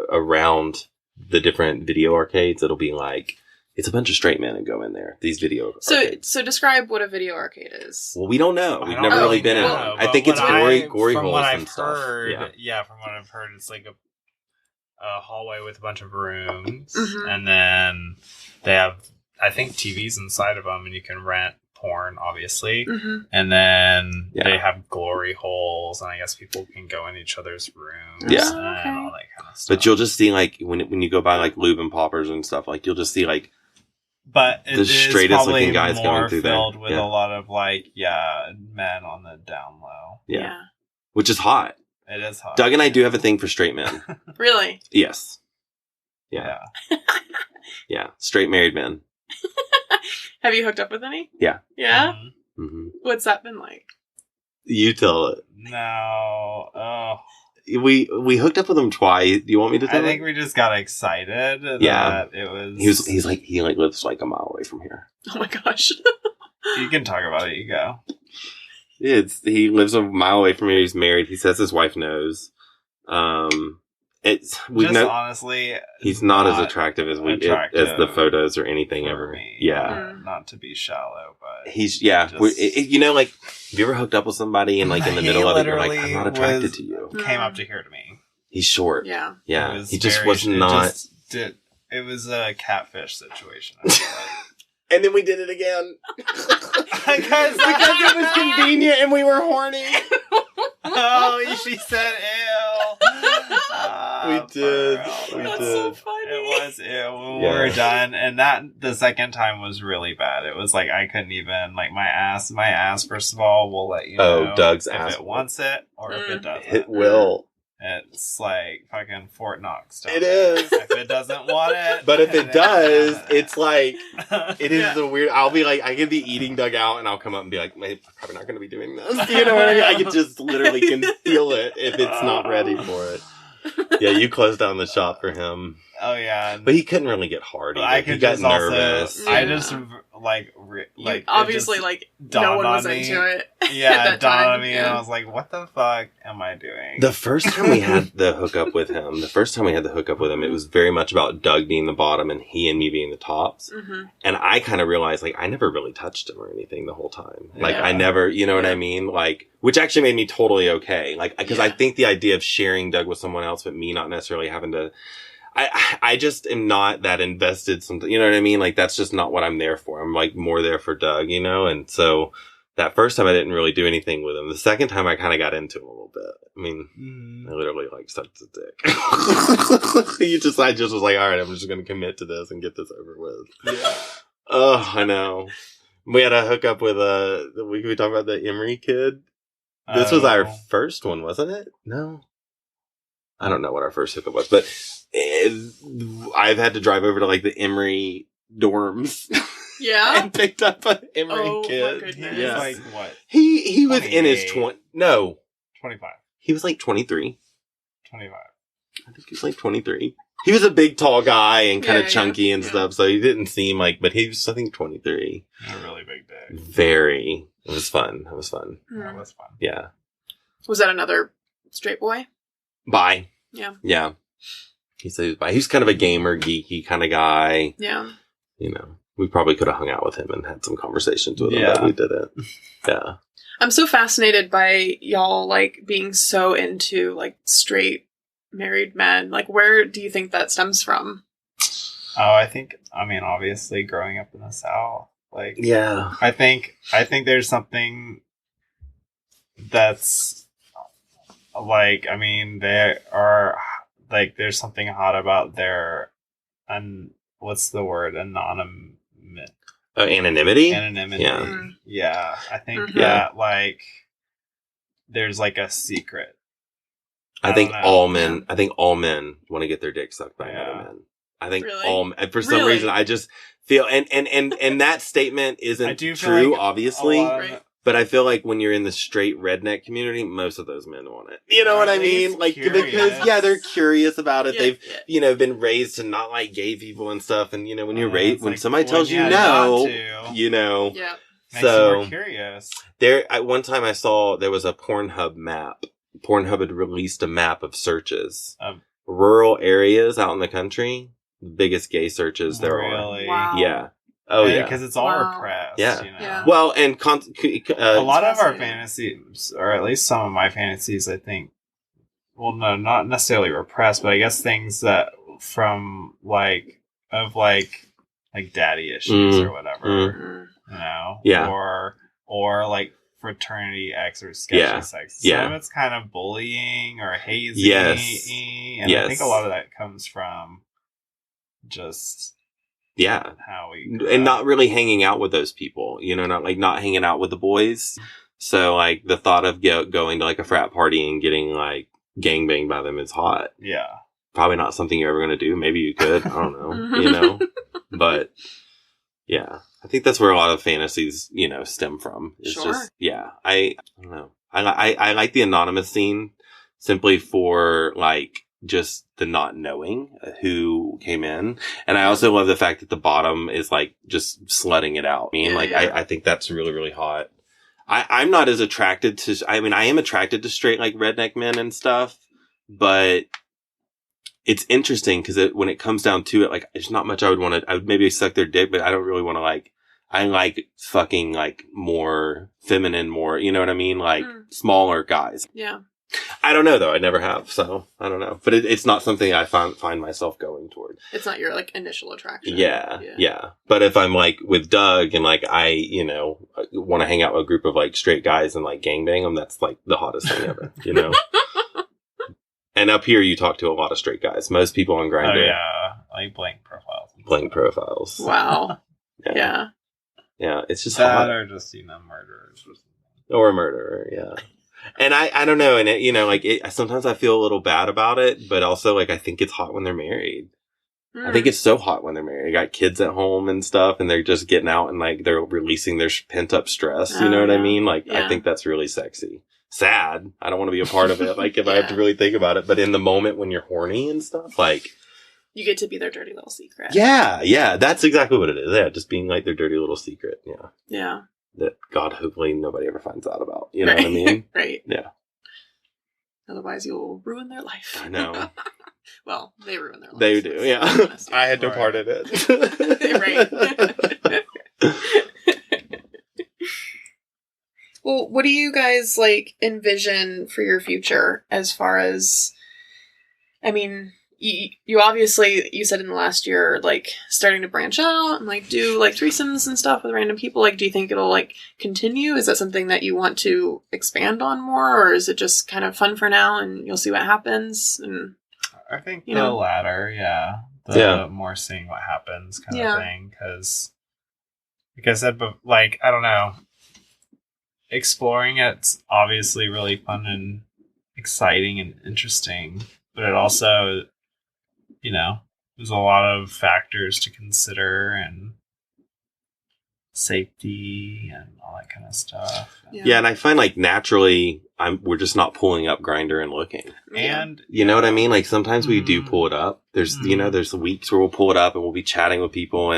around the different video arcades, it'll be like, it's a bunch of straight men that go in there, these video arcades. So describe what a video arcade is. Well, we don't know. We've never really been in one. I think it's gory holes and stuff. From what I've heard, it's like a hallway with a bunch of rooms, and then they have, I think, TVs inside of them, and you can rent porn, obviously. And then they have glory holes, and I guess people can go in each other's rooms and all that kind of stuff. But you'll just see, like, when you go by, like, lube and poppers and stuff, like, you'll just see, like, but it the is straightest probably looking guys more going through filled there. with a lot of, like, men on the down low. Yeah. Which is hot. It is hot. Doug and I do have a thing for straight men. Really? Yes. Yeah. Yeah. Straight married men. Have you hooked up with any? Yeah. Yeah? What's that been like? You tell it. No. Oh. We hooked up with him twice. Do you want me to tell I think we just got excited. Yeah. That it was... He lives like a mile away from here. Oh my gosh. You can talk about it. You go. He lives a mile away from here. He's married. He says his wife knows. Honestly, he's not as attractive as as the photos or anything ever. Me. Yeah, not to be shallow, but he's you know, like, have you ever hooked up with somebody and like in the middle of it, you're like, I'm not attracted to you. Came up to here to me. He's short. Yeah. He just was not. It was a catfish situation. I feel like. And then we did it again because it was convenient and we were horny. Oh, she said ew. We did. That's so funny. It was ew when we were done, and the second time was really bad. It was like I couldn't even, like, my ass. First of all, will let you know Doug's if ass it wants it or if it doesn't. It will. It's like fucking Fort Knox. It is. If it doesn't want it. But if it does, it's like, it is the weird, I'll be like, I could be eating Doug out and I'll come up and be like, I'm probably not going to be doing this. You know what I mean? I can just literally can feel it if it's not ready for it. Yeah, you closed down the shop for him. Oh, yeah. But he couldn't really get hard either. He got nervous. I just, obviously, no one was into it. Yeah, it dawned on me, and I was like, what the fuck am I doing? The first time we had the hookup with him, it was very much about Doug being the bottom and he and me being the tops. And I kind of realized, like, I never really touched him or anything the whole time. Like, I never, you know what I mean? Like, which actually made me totally okay. Like, because I think the idea of sharing Doug with someone else, but me not necessarily having to, I just am not that invested. You know what I mean? Like, that's just not what I'm there for. I'm like more there for Doug, you know? And so that first time I didn't really do anything with him. The second time I kind of got into him a little bit. I mean, I literally like sucked his dick. I just was like, all right, I'm just going to commit to this and get this over with. Yeah. Oh, I know. We had a hookup with we talked about the Emery kid. This was our first one, wasn't it? No. I don't know what our first hookup was, but I've had to drive over to like the Emory dorms. Yeah. And picked up an Emory kid. My goodness. Yeah. Like what? He was in his 25. 25. He was like 23. 25. I think he was like 23. He was a big, tall guy and kind of chunky and stuff, so he didn't seem like, but he was, I think, 23. A really big day. Very. It was fun. It was fun. Yeah. Was that another straight boy? Bi. Yeah. Yeah. He said he was bi. He's kind of a gamer, geeky kind of guy. Yeah. You know, we probably could have hung out with him and had some conversations with him, but we didn't. Yeah. I'm so fascinated by y'all, like, being so into, like, straight married men. Like, where do you think that stems from? Oh, I mean, obviously growing up in the South. Like, yeah. I think there's something that's, like, I mean, there are, like, there's something hot about their, what's the word? Anonymity. Anonymity. Yeah. Mm. Yeah. I think that, like, there's, like, a secret. I think all men want to get their dick sucked by another man. I think for some reason, I just feel, and that statement isn't true, like, obviously, but I feel like when you're in the straight redneck community, most of those men want it. You know what I mean? Like, because, they're curious about it. They've, been raised to not like gay people and stuff. And, when you're raised, when somebody tells you no, Yeah. Makes you more curious. At one time I saw there was a Pornhub map. Pornhub had released a map of searches. Rural areas out in the country, the biggest gay searches there are. Wow. Yeah. Oh, yeah. Because it's all repressed. Yeah. Yeah. Well, and a lot of our fantasies, or at least some of my fantasies, I think, well, no, not necessarily repressed, but I guess things that from, like, daddy issues or whatever. you know? Yeah. Or like fraternity X or sketchy sex. Some of it's kind of bullying or hazy. Yes. And I think a lot of that comes from just how we grew and up. not really hanging out with those people, you know, not hanging out with the boys. So like the thought of going to like a frat party and getting like gangbanged by them is hot. Yeah. Probably not something you're ever going to do. Maybe you could. I don't know, you know, but yeah, I think that's where a lot of fantasies, you know, stem from. It's just, I don't know. I like the anonymous scene simply for like just the not knowing who came in. And I also love the fact that the bottom is like just slutting it out. I think that's really, really hot. I'm not as attracted to, I mean, I am attracted to straight like redneck men and stuff, but it's interesting because when it comes down to it, like, there's not much I would want to, I would maybe suck their dick, but I don't really want to like, I like fucking like more feminine, more, you know what I mean? Like smaller guys. Yeah. I don't know though. I never have. So I don't know, but it's not something I find myself going toward. It's not your like initial attraction. Yeah. But if I'm like with Doug and like I, you know, want to hang out with a group of like straight guys and like gangbang them, that's like the hottest thing ever, you know? And up here, you talk to a lot of straight guys. Most people on Grindr. Oh, yeah. Like blank profiles. Blank profiles. Wow. Yeah. Yeah, it's just that hot. Or just, you know, murderers or something. Or a murderer, yeah. And I don't know. And, you know, like, sometimes I feel a little bad about it, but also, like, I think it's hot when they're married. I think it's so hot when they're married. They got kids at home and stuff, and they're just getting out and, like, they're releasing their pent-up stress. You know what I mean? Like, I think that's really sexy. Sad. I don't want to be a part of it. Like, if I have to really think about it. But in the moment when you're horny and stuff, like... You get to be their dirty little secret. Yeah. That's exactly what it is. Yeah, just being, like, their dirty little secret. Yeah. Yeah. That, God, hopefully nobody ever finds out about. You know what I mean? Right. Yeah. Otherwise, you'll ruin their life. I know. Well, they ruin their life. They do, yeah. I had no part in it. Right. Well, what do you guys, like, envision for your future as far as, I mean, you obviously, you said in the last year, like, starting to branch out and, like, do, like, threesomes and stuff with random people. Like, do you think it'll, like, continue? Is that something that you want to expand on more? Or is it just kind of fun for now and you'll see what happens? And I think the latter, the more seeing what happens kind of thing. Because, like I said, but, like, I don't know. Exploring it's obviously really fun and exciting and interesting, but it also, you know, there's a lot of factors to consider and safety and all that kind of stuff. Yeah, and I find like naturally we're just not pulling up Grindr and looking. And you know what I mean? Like sometimes we do pull it up. There's you know, there's weeks where we'll pull it up and we'll be chatting with people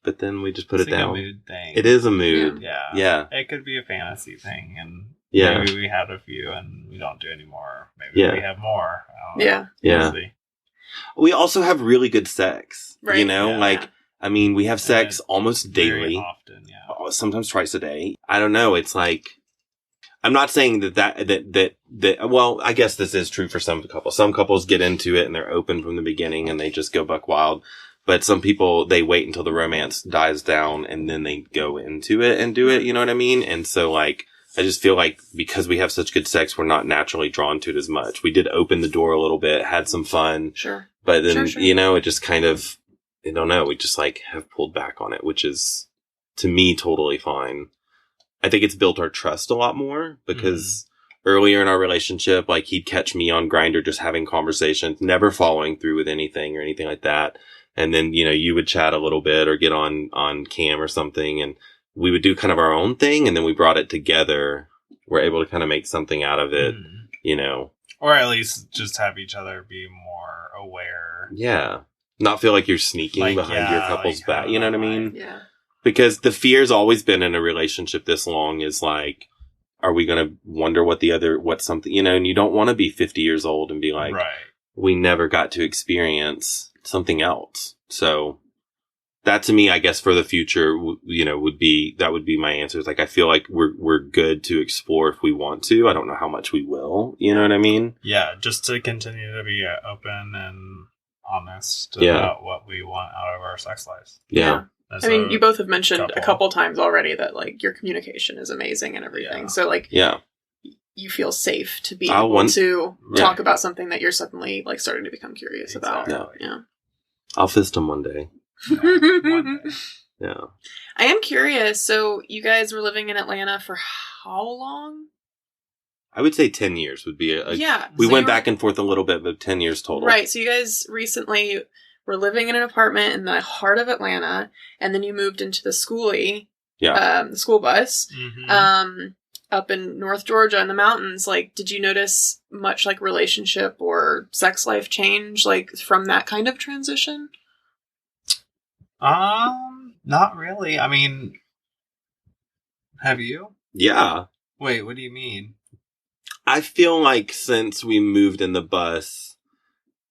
but then we just put it down. It's a mood thing. It is a mood. Yeah. It could be a fantasy thing, and maybe we had a few and we don't do anymore. Maybe we have more. Yeah. We also have really good sex. Right. You know, like, I mean, we have sex almost daily. Very often, sometimes twice a day. I don't know. It's like, I'm not saying that, well, I guess this is true for some couples. Some couples get into it and they're open from the beginning and they just go buck wild. But some people, they wait until the romance dies down and then they go into it and do it. You know what I mean? And so, like, I just feel like because we have such good sex, we're not naturally drawn to it as much. We did open the door a little bit, had some fun. Sure. But then, you know, it just kind of, I don't know, we just, like, have pulled back on it, which is, to me, totally fine. I think it's built our trust a lot more because earlier in our relationship, like, he'd catch me on Grindr just having conversations, never following through with anything or anything like that. And then, you know, you would chat a little bit or get on cam or something and we would do kind of our own thing. And then we brought it together. We're able to kind of make something out of it, you know. Or at least just have each other be more aware. Yeah. Not feel like you're sneaking behind your couple's back. You know what I mean? Yeah. Because the fear's always been in a relationship this long is like, are we going to wonder what's something, you know, and you don't want to be 50 years old and be like, we never got to experience something else. So that to me, I guess for the future, you know, would be my answer. It's like, I feel like we're good to explore if we want to. I don't know how much we will, you know what I mean? Yeah. Just to continue to be open and honest about what we want out of our sex lives. Yeah. I mean, you both have mentioned a couple times already that, like, your communication is amazing and everything. Yeah. So, like, you feel safe to be able to talk about something that you're suddenly, like, starting to become curious about. Yeah. I'll fist him one day. One day. Yeah. I am curious. So, you guys were living in Atlanta for how long? I would say 10 years would be we went back and forth a little bit, but 10 years total. Right. So, you guys recently were living in an apartment in the heart of Atlanta, and then you moved into the schoolie, the school bus, up in North Georgia in the mountains. Like, did you notice much, like, relationship or sex life change, like, from that kind of transition? Not really. I mean, have you? Yeah. Wait, what do you mean? I feel like since we moved in the bus,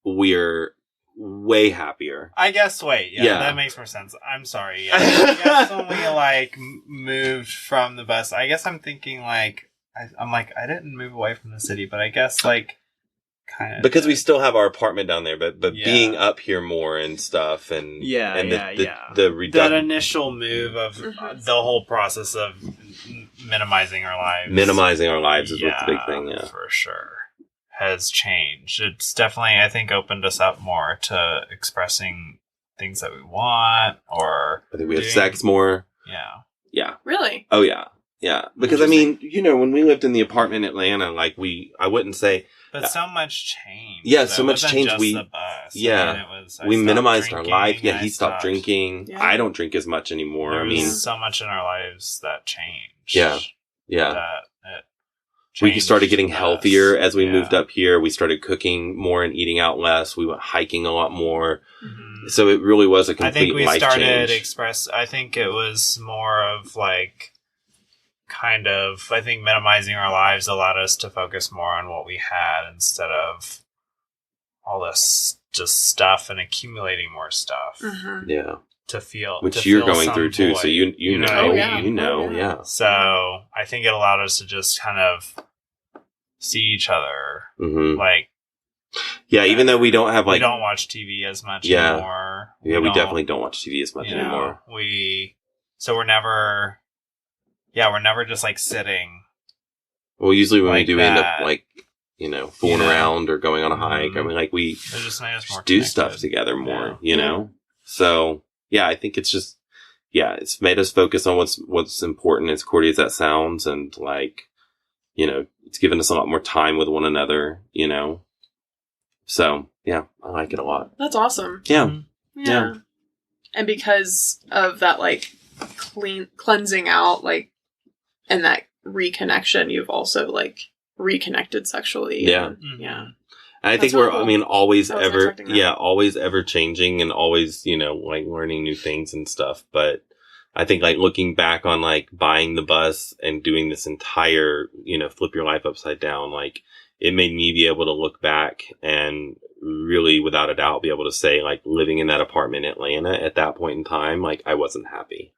we're way happier. I guess. That makes more sense. I'm sorry. Yeah. I guess when we like moved from the bus, I guess I'm thinking like I'm like I didn't move away from the city, but I guess like kind of because we still have our apartment down there, but being up here more and stuff, and that initial move of the whole process of minimizing our lives. Minimizing our lives is what's the big thing. Yeah, for sure. Has changed. It's definitely, I think, opened us up more to expressing things that we want, or I think we have sex more. Yeah. Really? Oh yeah. Yeah. Because I mean, when we lived in the apartment in Atlanta, like I wouldn't say. But so much changed. Yeah, so much changed. The bus. We minimized our life. Yeah, he stopped drinking. Yeah. I don't drink as much anymore. There was so much in our lives that changed. Yeah. We started getting healthier as we moved up here. We started cooking more and eating out less. We went hiking a lot more. Mm-hmm. So it really was a complete life change. I think it was more of like I think minimizing our lives allowed us to focus more on what we had instead of all this just stuff and accumulating more stuff. Mm-hmm. Yeah. To feel which you're going through too, void. So you know. So I think it allowed us to just kind of see each other, like even though we don't have we don't watch TV as much anymore. Yeah, we definitely don't watch TV as much anymore. We're never just like sitting. Well, usually when we do end up like fooling around or going on a hike, I mean, like we just do stuff together more, you know. So. Yeah, I think it's just, it's made us focus on what's important, as corny as that sounds. And like, it's given us a lot more time with one another, So, yeah, I like it a lot. That's awesome. Yeah. Mm-hmm. Yeah. And because of that, like, cleansing out, like, and that reconnection, you've also, like, reconnected sexually. Yeah. And, yeah. And I think always ever changing and always, like learning new things and stuff. But I think like looking back on like buying the bus and doing this entire, flip your life upside down, like it made me be able to look back and really without a doubt be able to say like living in that apartment in Atlanta at that point in time, like I wasn't happy.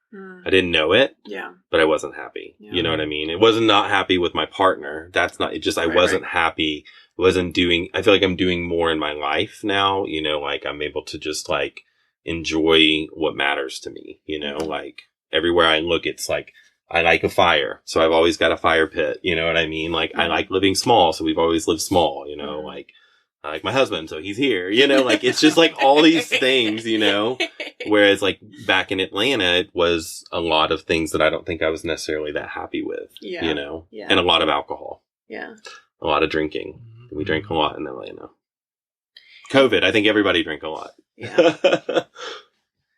I didn't know it. Yeah. But I wasn't happy. Yeah. You know what I mean? It wasn't not happy with my partner. That's not, it just, I wasn't happy. I feel like I'm doing more in my life now, like I'm able to just like enjoy what matters to me, like everywhere I look, it's like, I like a fire. So I've always got a fire pit. You know what I mean? Like I like living small. So we've always lived small, like I like my husband. So he's here, like it's just like all these things, whereas like back in Atlanta, it was a lot of things that I don't think I was necessarily that happy with, and a lot of alcohol. Yeah. A lot of drinking. We drank a lot in Atlanta. COVID, I think everybody drank a lot. Yeah.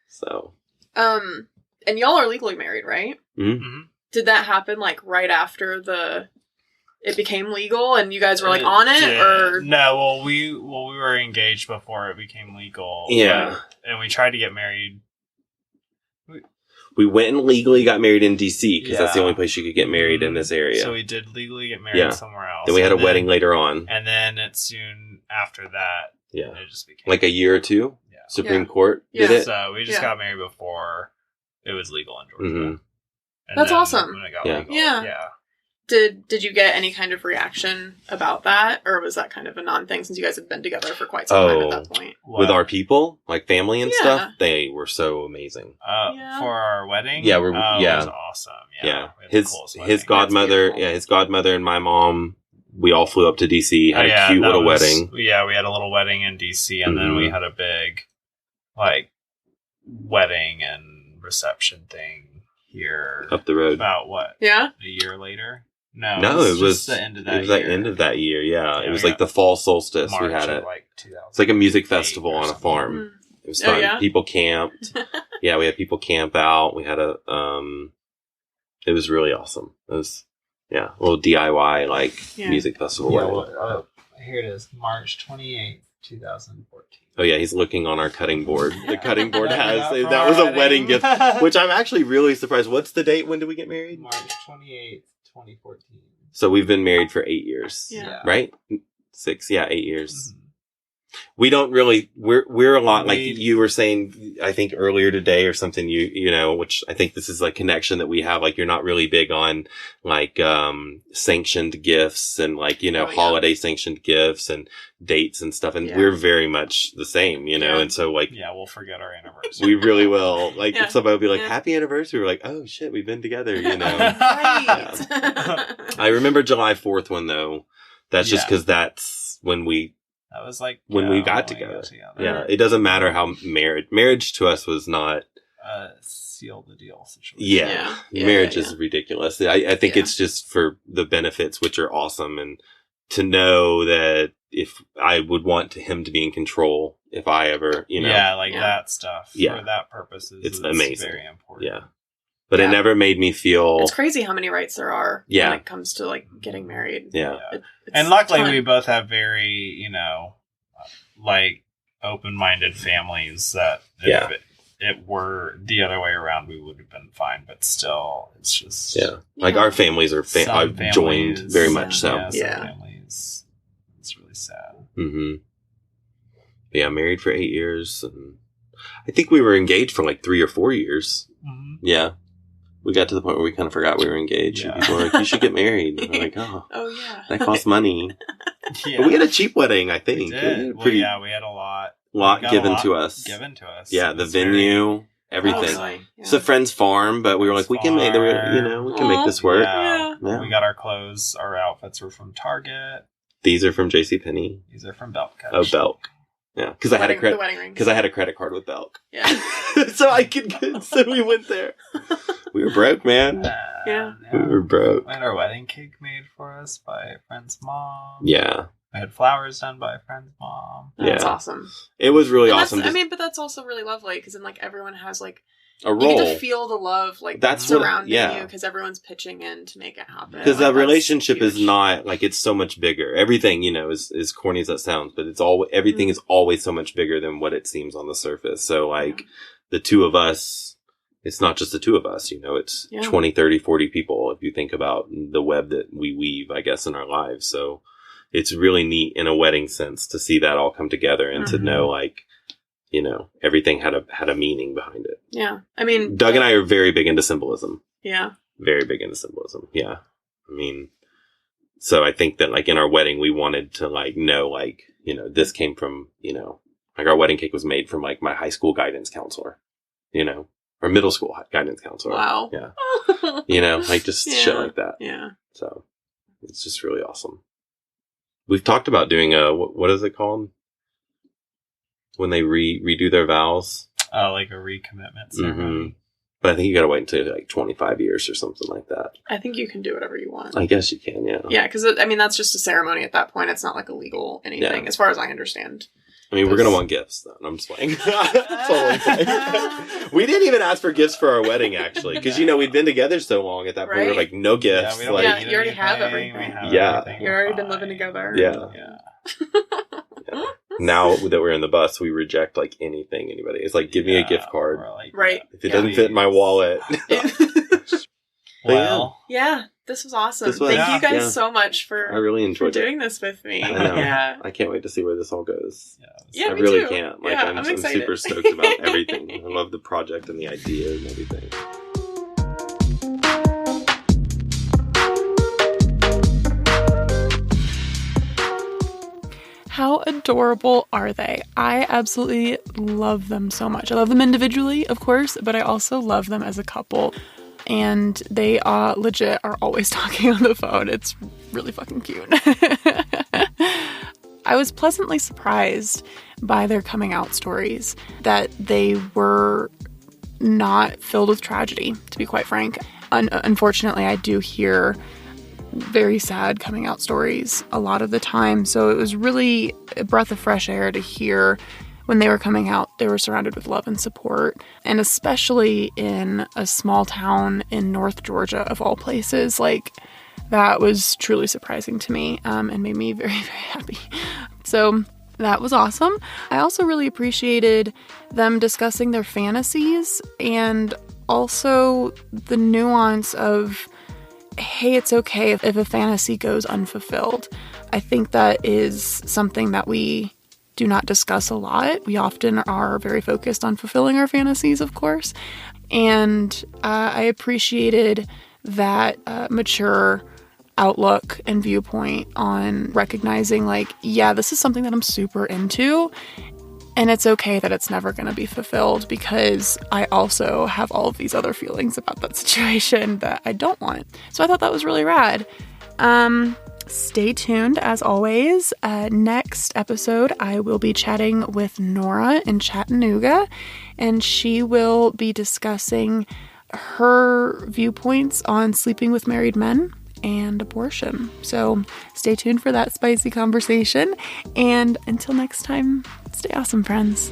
So. And y'all are legally married, right? Mm-hmm. Did that happen like right after it became legal and you guys were like on it or? No, well we were engaged before it became legal. Yeah. And we tried to get married. We went and legally got married in D.C. because that's the only place you could get married in this area. So we did legally get married somewhere else. Then we had a wedding later on. And then it's soon after that. Yeah. It just became like a year or two. Yeah. Supreme Court did it. So we just got married before it was legal in Georgia. Mm-hmm. That's awesome. When it got legal. Yeah. Did you get any kind of reaction about that? Or was that kind of a non-thing since you guys had been together for quite some time at that point? With our people, like family and stuff, they were so amazing. For our wedding? Yeah, it was awesome. Yeah. His godmother, his godmother and my mom, we all flew up to DC, had a cute little wedding. Yeah, we had a little wedding in DC, and then we had a big, like, wedding and reception thing here. Up the road. About what? Yeah? A year later? No, it was the end of that year. It was the end of that year, yeah. It was like the fall solstice. March we had it. Like it's like a music festival on a farm. It was fun. Yeah? People camped. We had people camp out. We had it was really awesome. It was, a little DIY, music festival. Yeah, here it is, March 28th, 2014. Oh, yeah, he's looking on our cutting board. The cutting board that was a wedding gift, which I'm actually really surprised. What's the date? When did we get married? March 28th, 2014. So we've been married for 8 years. Yeah. Right? 6, 8 years. Mm-hmm. We don't really, we're a lot like you were saying, I think earlier today or something, you know, which I think this is like connection that we have. Like, you're not really big on like, sanctioned gifts and like, holiday sanctioned gifts and dates and stuff. And we're very much the same, you know? And so like, we'll forget our anniversary. We really will. Like, somebody will be like, happy anniversary. We're like, oh shit, we've been together, you know? Right. I remember July 4th one though. That's just because that's when that was like when we got together. Yeah, it doesn't matter how marriage to us was not seal the deal situation. Yeah. Marriage is ridiculous. I think it's just for the benefits, which are awesome, and to know that if I would want him to be in control, if I ever, that stuff. For that purpose, it's amazing. Very important. Yeah. But it never made me feel... It's crazy how many rights there are when it comes to, like, getting married. Yeah. And luckily we both have very, like, open-minded families that if it were the other way around, we would have been fine. But still, it's just... Yeah. Like, our families are joined very much so. Yeah. Families, it's really sad. Mm-hmm. Yeah, married for 8 years. And I think we were engaged for, like, 3 or 4 years. Mm-hmm. Yeah. We got to the point where we kind of forgot we were engaged. Yeah. And people were like, you should get married. And we're like, oh yeah. That costs money. But we had a cheap wedding, I think. We did. We had a lot. Given to us. Yeah, the venue, everything. It's a friend's farm, but we were like, we can make this work. Yeah. We got our clothes, our outfits were from Target. These are from JCPenney. These are from Belk. Oh, Belk. Yeah, because I had a credit card with Belk. Yeah, so we went there. We were broke, man. We were broke. We had our wedding cake made for us by a friend's mom. Yeah, we had flowers done by a friend's mom. That's awesome. It was really awesome. But that's also really lovely because then like everyone has like a role. You get to feel the love surrounding you because everyone's pitching in to make it happen. Because the relationship is not like it's so much bigger. Everything, is corny as that sounds, but everything is always so much bigger than what it seems on the surface. So like the two of us, it's not just the two of us, it's 20, 30, 40 people if you think about the web that we weave, I guess, in our lives. So it's really neat in a wedding sense to see that all come together and to know like, everything had a meaning behind it. Yeah. I mean, Doug and I are very big into symbolism. Yeah. Very big into symbolism. Yeah. I mean, so I think that like in our wedding, we wanted to like know, like, this came from, like our wedding cake was made from like my high school guidance counselor, or middle school guidance counselor. Wow. Yeah. Like just shit like that. Yeah. So it's just really awesome. We've talked about doing what is it called? When they redo their vows. Oh, like a recommitment ceremony. Mm-hmm. But I think you gotta wait until like 25 years or something like that. I think you can do whatever you want. I guess you can, yeah. Yeah, because, that's just a ceremony at that point. It's not like a legal anything, as far as I understand. I mean, we're gonna want gifts, though. I'm just playing. Totally playing. We didn't even ask for gifts for our wedding, actually. Because, we'd been together so long at that point. We were like, no gifts. You already have everything. You've already been living together. Yeah. Now that we're in the bus, we reject like anything anybody. It's like, give me a gift card. Like, right. If it doesn't fit in my wallet. Well, this was awesome. Thank you guys so much for I really enjoyed doing this with me. I know. Yeah. I can't wait to see where this all goes. Yeah, I me really too. can't. Like, I'm super stoked about everything. I love the project and the idea and everything. How adorable are they? I absolutely love them so much. I love them individually, of course, but I also love them as a couple. And they legit are always talking on the phone. It's really fucking cute. I was pleasantly surprised by their coming out stories, that they were not filled with tragedy, to be quite frank. Unfortunately, I do hear very sad coming out stories a lot of the time, so it was really a breath of fresh air to hear when they were coming out, they were surrounded with love and support, and especially in a small town in North Georgia, of all places. Like, that was truly surprising to me, and made me very, very happy. So that was awesome. I also really appreciated them discussing their fantasies, and also the nuance of, hey, it's okay if a fantasy goes unfulfilled. I think that is something that we do not discuss a lot. We often are very focused on fulfilling our fantasies, of course. And I appreciated that mature outlook and viewpoint on recognizing, like, yeah, this is something that I'm super into, and it's okay that it's never going to be fulfilled, because I also have all of these other feelings about that situation that I don't want. So I thought that was really rad. Stay tuned, as always. Next episode, I will be chatting with Nora in Chattanooga, and she will be discussing her viewpoints on sleeping with married men and abortion. So stay tuned for that spicy conversation. And until next time, stay awesome, friends.